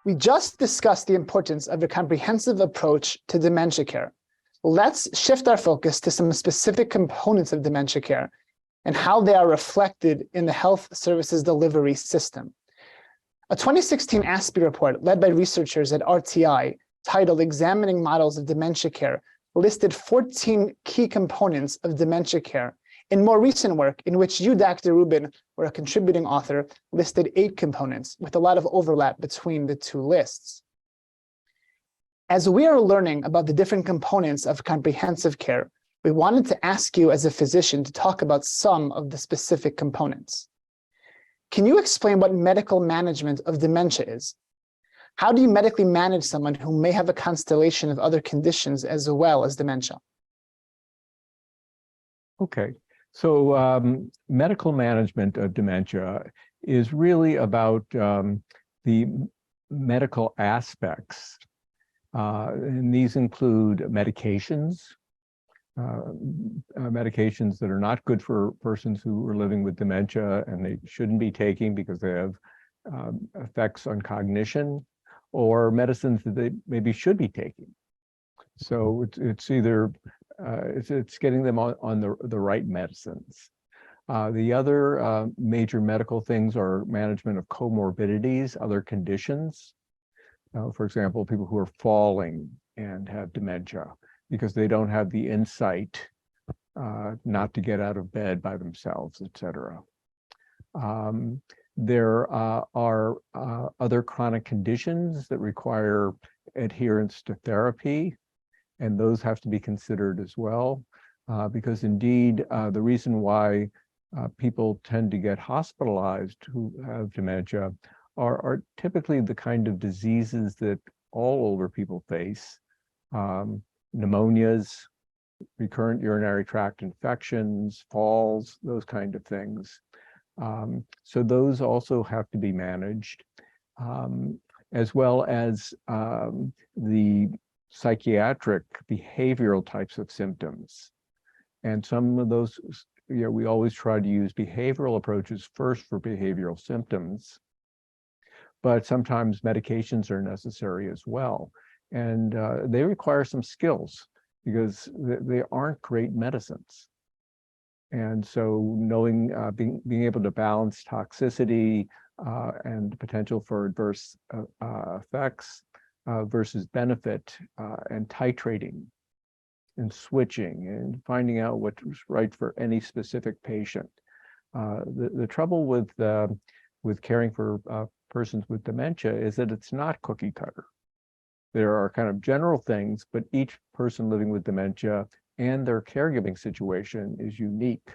We just discussed the importance of a comprehensive approach to dementia care. Let's shift our focus to some specific components of dementia care and how they are reflected in the health services delivery system. A 2016 ASPE report led by researchers at RTI titled Examining Models of Dementia Care listed 14 key components of dementia care. In more recent work, in which you, Dr. Reuben, were a contributing author, listed 8 components, with a lot of overlap between the two lists. As we are learning about the different components of comprehensive care, we wanted to ask you as a physician to talk about some of the specific components. Can you explain what medical management of dementia is? How do you medically manage someone who may have a constellation of other conditions as well as dementia? Okay. So medical management of dementia is really about the medical aspects. And these include medications, medications that are not good for persons who are living with dementia and they shouldn't be taking because they have effects on cognition, or medicines that they maybe should be taking. So it's either it's getting them on the right medicines. The other major medical things are management of comorbidities, other conditions. For example, people who are falling and have dementia because they don't have the insight not to get out of bed by themselves, etc. There are other chronic conditions that require adherence to therapy, and those have to be considered as well, because indeed, the reason why people tend to get hospitalized who have dementia are typically the kind of diseases that all older people face, pneumonias, recurrent urinary tract infections, falls, those kind of things. So those also have to be managed, as well as the psychiatric behavioral types of symptoms. And some of those, we always try to use behavioral approaches first for behavioral symptoms, but sometimes medications are necessary as well. And they require some skills because they aren't great medicines. And so knowing, being able to balance toxicity and potential for adverse effects versus benefit, and titrating and switching and finding out what's right for any specific patient. The trouble with caring for persons with dementia is that it's not cookie cutter. There are kind of general things, but each person living with dementia and their caregiving situation is unique.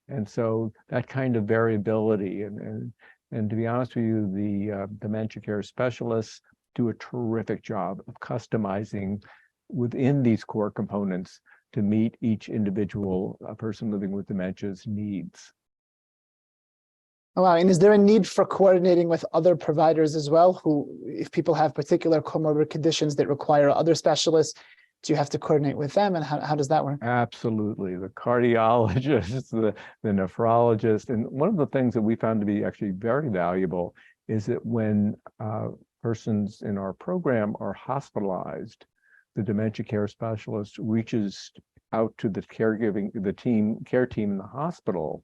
And so that kind of variability, and to be honest with you, the dementia care specialists do a terrific job of customizing within these core components to meet each individual person living with dementia's needs. Oh, wow. And is there a need for coordinating with other providers as well, who, if people have particular comorbid conditions that require other specialists, do you have to coordinate with them, and how does that work? Absolutely. The cardiologist, the nephrologist. And one of the things that we found to be actually very valuable is that when persons in our program are hospitalized, the dementia care specialist reaches out to the care team in the hospital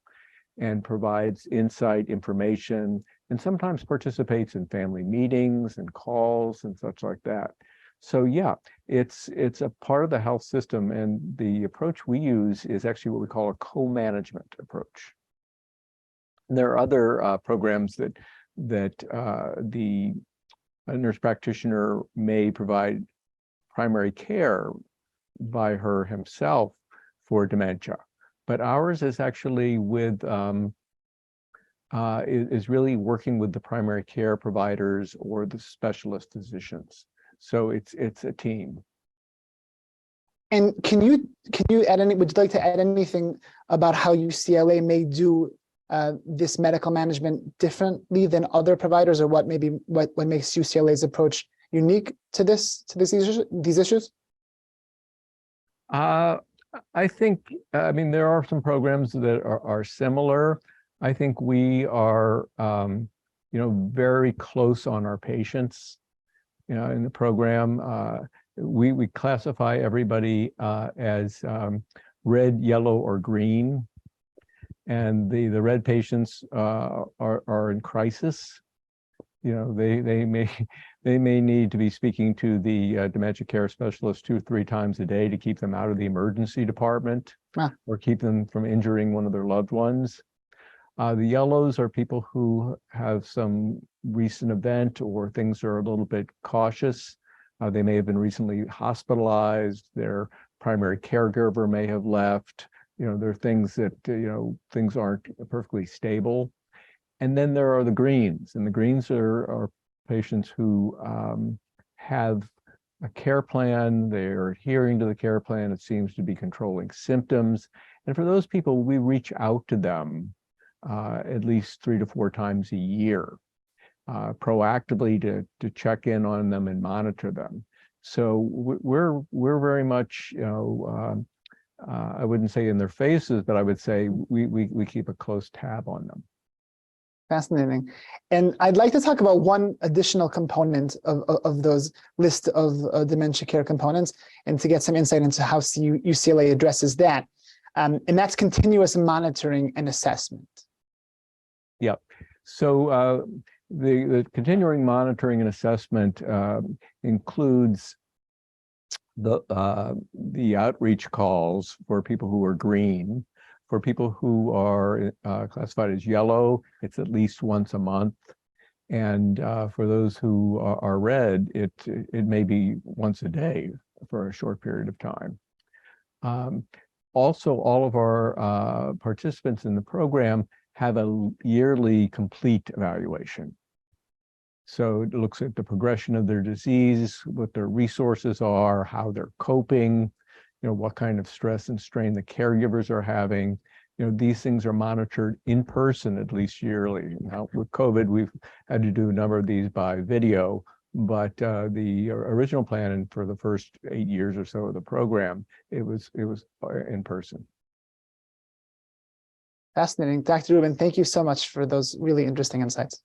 and provides insight, information, and sometimes participates in family meetings and calls and such like that. So yeah, it's a part of the health system, and the approach we use is actually what we call a co-management approach. And there are other programs that the nurse practitioner may provide primary care by himself for dementia, but ours is actually with is really working with the primary care providers or the specialist physicians. So it's a team. And can you add would you like to add anything about how UCLA may do this medical management differently than other providers, or what makes UCLA's approach unique to these issues? I think, I mean, there are some programs that are similar. I think we are, very close on our patients. In the program, we classify everybody as red, yellow, or green. And the red patients are in crisis. They may need to be speaking to the dementia care specialist 2 or 3 times a day to keep them out of the emergency department or keep them from injuring one of their loved ones. The yellows are people who have some recent event or things are a little bit cautious. They may have been recently hospitalized. Their primary caregiver may have left. There are things that, things aren't perfectly stable. And then there are the greens, and the greens are patients who have a care plan. They're adhering to the care plan. It seems to be controlling symptoms. And for those people, we reach out to them at least 3 to 4 times a year, proactively to check in on them and monitor them. So we're very much, I wouldn't say in their faces, but I would say we keep a close tab on them. Fascinating. And I'd like to talk about one additional component of those list of dementia care components, and to get some insight into how UCLA addresses that. And that's continuous monitoring and assessment. Yep. So the continuing monitoring and assessment includes the outreach calls for people who are green. For people who are classified as yellow, it's at least once a month. And for those who are red, it may be once a day for a short period of time. Also, all of our participants in the program have a yearly complete evaluation. So it looks at the progression of their disease, what their resources are, how they're coping, what kind of stress and strain the caregivers are having. These things are monitored in person at least yearly. Now with COVID, we've had to do a number of these by video, but the original plan, and for the first 8 years or so of the program, it was in person. Fascinating. Dr. Reuben, thank you so much for those really interesting insights.